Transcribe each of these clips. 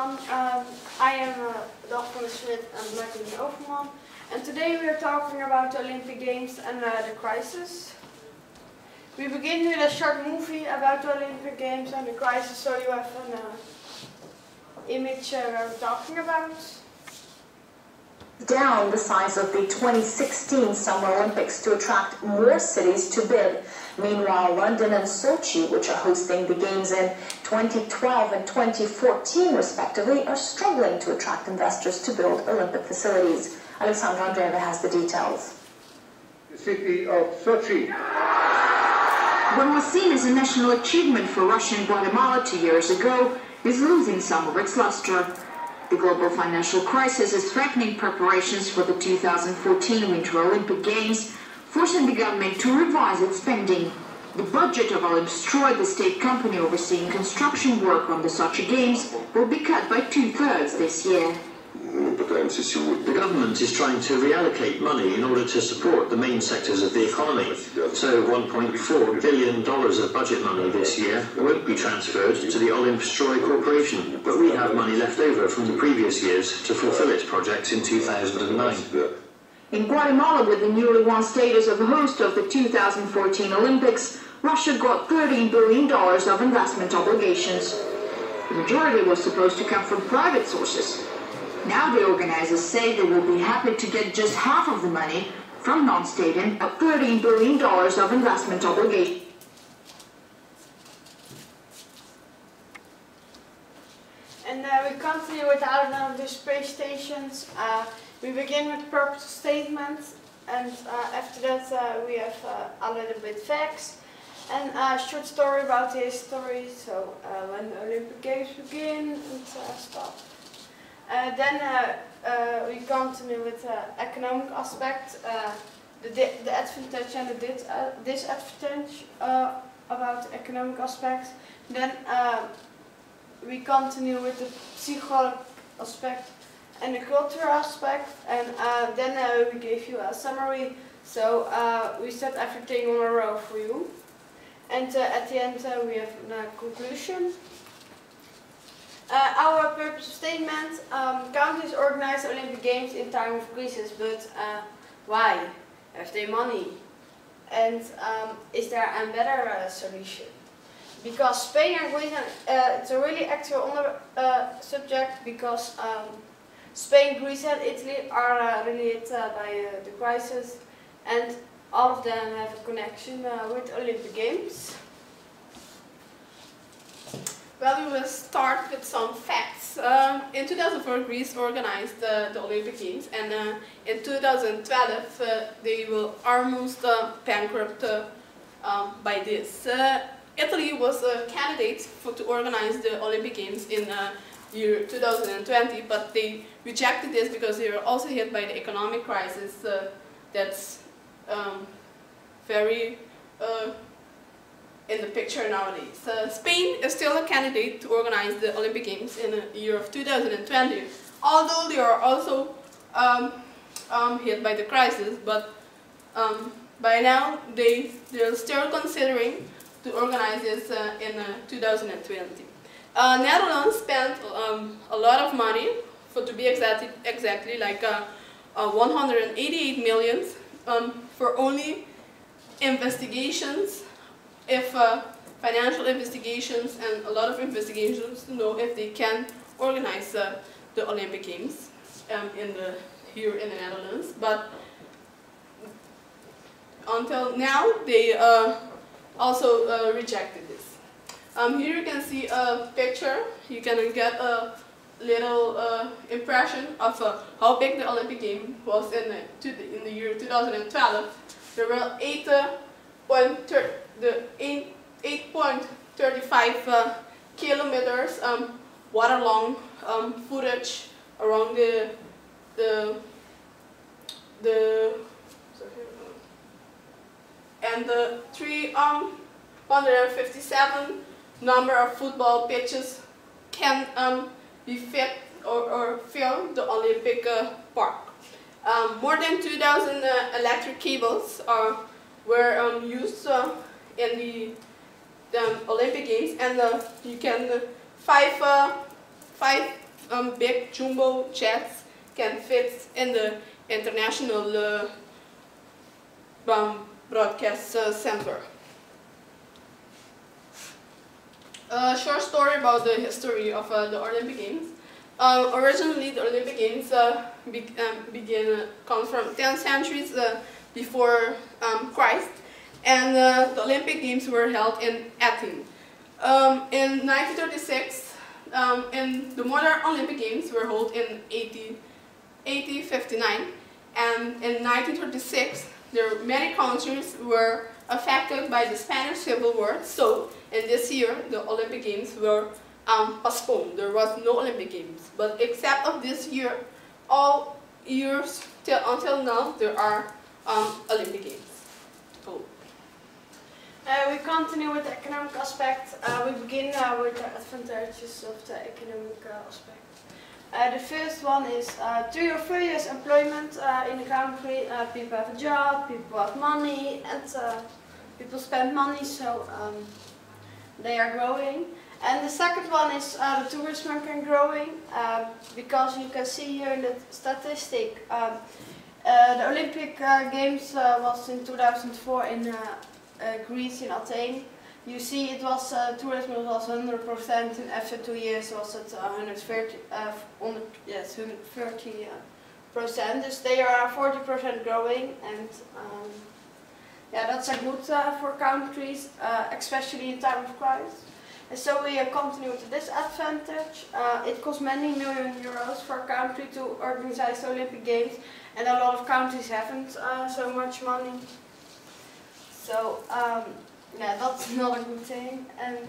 everyone. I am Daphne and Maglyne, and today we are talking about the Olympic Games and the crisis. We begin with a short movie about the Olympic Games and the crisis, so you have an image we're talking about. Down the size of the 2016 Summer Olympics to attract more cities to bid. Meanwhile, London and Sochi, which are hosting the Games in 2012 and 2014 respectively, are struggling to attract investors to build Olympic facilities. Alexandra Andreeva has the details. The city of Sochi. What was seen as a national achievement for Russian Guatemala 2 years ago is losing some of its luster. The global financial crisis is threatening preparations for the 2014 Winter Olympic Games, forcing the government to revise its spending. The budget of Olympstroy, the state company overseeing construction work on the Sochi Games, will be cut by 2/3 this year. The government is trying to reallocate money in order to support the main sectors of the economy. So $1.4 billion of budget money this year won't be transferred to the Olympstroy Corporation, but we have money left over from the previous years to fulfill its projects in 2009. In Guatemala, with the newly won status of host of the 2014 Olympics, Russia got $13 billion of investment obligations. The majority was supposed to come from private sources. Now the organizers say they will be happy to get just half of the money from non-state and $13 billion of investment obligations. And we continue with the space stations. We begin with purpose statements, and after that we have a little bit facts and a short story about the history, so when the Olympic Games begin and stuff. Then we continue with the economic aspect, the advantage and the disadvantage about the economic aspect. Then we continue with the psychological aspect and the cultural aspect, and then we give you a summary, so we set everything on a row for you. And at the end we have a conclusion. Our purpose statement: countries organize Olympic Games in time of crisis, but why? Have they money? And is there a better solution? Because Spain and Greece, it's a really actual subject, because Spain, Greece and Italy are really hit by the crisis, and all of them have a connection with Olympic Games. Well, we will start with some facts. In 2004, Greece organized the Olympic Games, and in 2012 they will almost bankrupt by this. Italy was a candidate to organize the Olympic Games in year 2020, but they rejected this because they were also hit by the economic crisis that's very in the picture nowadays. Spain is still a candidate to organize the Olympic Games in the year of 2020, although they are also hit by the crisis, but by now they're still considering to organize this in 2020. Netherlands spent a lot of money, to be exactly like 188 million for only investigations, financial investigations and a lot of investigations to know if they can organize the Olympic Games here in the Netherlands. But until now they also rejected this. Here you can see a picture. You can get a little impression of how big the Olympic game was in the year 2012. There were 8.35 kilometers water-long footage around and the 357 number of football pitches can be fit or fill the Olympic park. More than 2,000 electric cables were used in the Olympic Games, and you can big jumbo jets can fit in the international broadcast center. A short story about the history of the Olympic Games. Originally, the Olympic Games come from 10 centuries before Christ, and the Olympic Games were held in Athens. In 1936, and the modern Olympic Games were held in 1859, and in 1936, many countries were affected by the Spanish Civil War. So, in this year, the Olympic Games were postponed. There was no Olympic Games. But except of this year, all years until now, there are Olympic Games. Cool. We continue with the economic aspect. We begin with the advantages of the economic aspect. The first one is 3 or 4 years employment in the country. People have a job, people have money, and people spend money, so they are growing. And the second one is the tourism can growing, because you can see here in the statistic, the Olympic Games was in 2004 in Greece, in Athens. You see it was, tourism was 100%, and after 2 years was it 130%, so they are 40% growing, and yeah, that's a good for countries, especially in time of crisis. And so we continue with the disadvantage. It costs many million euros for a country to organize the Olympic Games, and a lot of countries haven't so much money. So yeah, that's not a good thing. And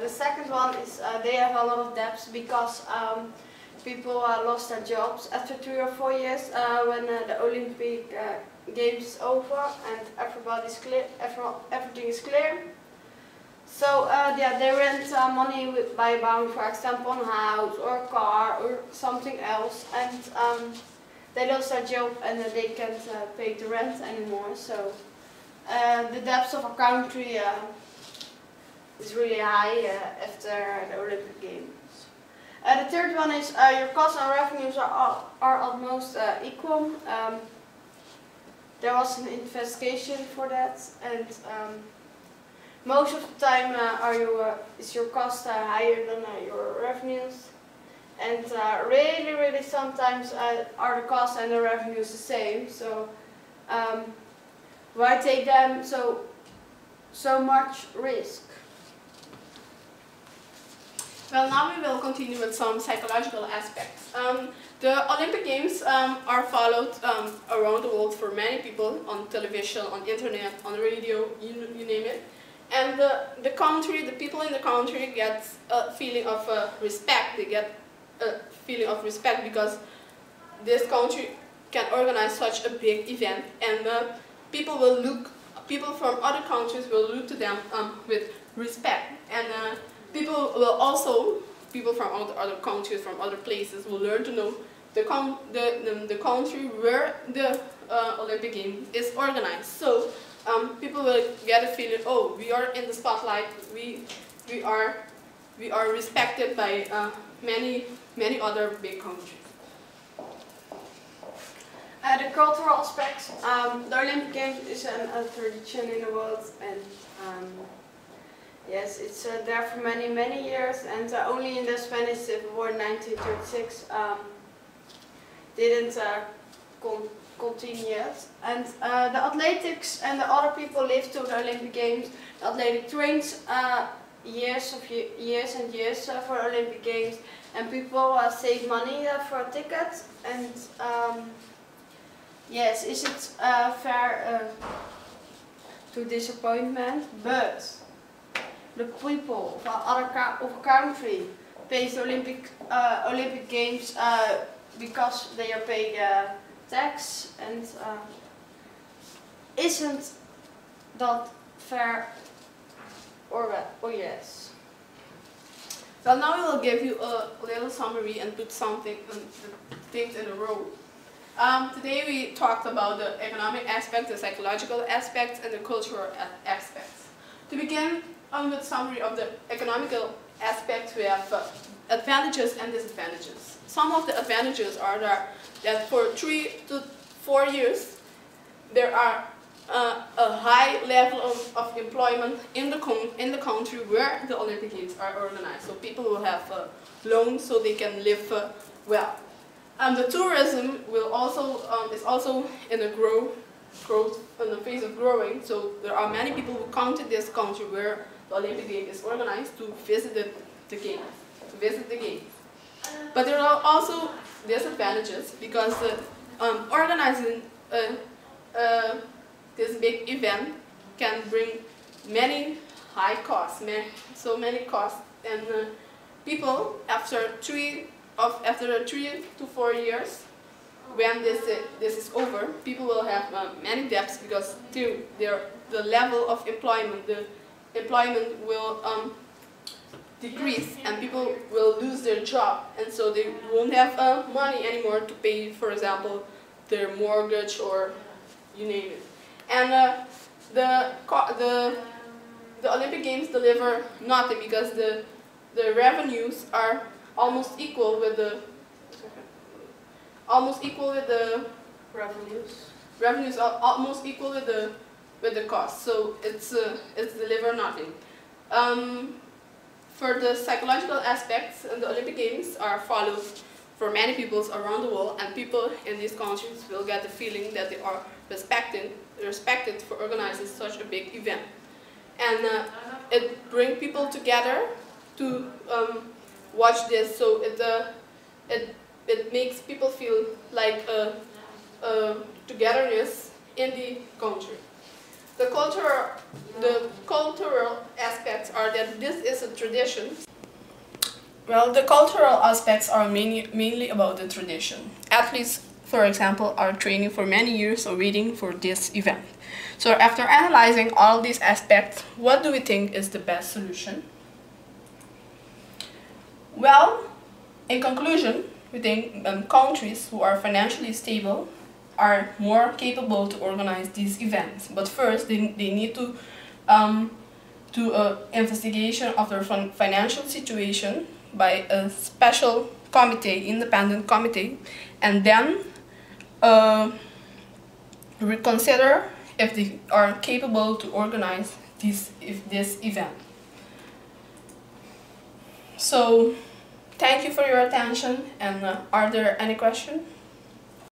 the second one is they have a lot of debts because people lost their jobs after 3 or 4 years when the Olympic Games is over and everything is clear. So yeah, they rent money by buying, for example, a house or a car or something else, and they lost their job and they can't pay the rent anymore. So the debts of a country is really high after the Olympic Games. The third one is your costs and revenues are almost equal. There was an investigation for that, and most of the time is your cost higher than your revenues, and really sometimes are the costs and the revenues the same. So why take them so much risk? Well, now we will continue with some psychological aspects. The Olympic Games are followed around the world for many people, on television, on internet, on radio, you name it. And the people in the country get a feeling of respect. They get a feeling of respect because this country can organize such a big event, and people from other countries will look to them with respect. And people from other countries, from other places, will learn to know the country where the Olympic Game is organized. So people will get a feeling, oh, we are in the spotlight. We are respected by many other big countries. The cultural aspects. The Olympic Games is a tradition in the world, and yes, it's there for many years, and only in the Spanish Civil War in 1936 didn't continue yet. And the athletics and the other people live to the Olympic Games. The athletic trains years and years for the Olympic Games, and people save money for a ticket. And yes, is it fair to disappointment? But the people of other country pays the Olympic Games because they are paid tax, and isn't that fair or yes? Well, now we will give you a little summary and put things in a row. Today we talked about the economic aspects, the psychological aspects, and the cultural aspects. To begin with summary of the economical aspects, we have advantages and disadvantages. Some of the advantages are that for 3 to 4 years there are a high level of employment in the country where the Olympic Games are organized. So people will have loans so they can live well. The tourism will also is also in a growth in the phase of growing. So there are many people who come to this country where the Olympic Games is organized to visit the games. But there are also disadvantages because organizing this big event can bring many high costs, so many costs, and people after 3 to 4 years, when this is over, people will have many debts because the level of employment, the employment will decrease and people will lose their job, and so they won't have money anymore to pay, for example, their mortgage or you name it. And the Olympic Games deliver nothing because the revenues are almost equal with the revenues are almost equal with the cost. So it's deliver nothing. For the psychological aspects, the Olympic Games are followed for many peoples around the world, and people in these countries will get the feeling that they are respected for organizing such a big event. And it brings people together to watch this, so it makes people feel like togetherness in the country. The cultural aspects are that this is a tradition. Well, the cultural aspects are mainly about the tradition. Athletes, for example, are training for many years or waiting for this event. So after analyzing all these aspects, what do we think is the best solution? Well, in conclusion, we think countries who are financially stable are more capable to organize these events. But first, they need to do an investigation of their financial situation by a special committee, independent committee, and then reconsider if they are capable to organize this event. So, thank you for your attention, and are there any questions?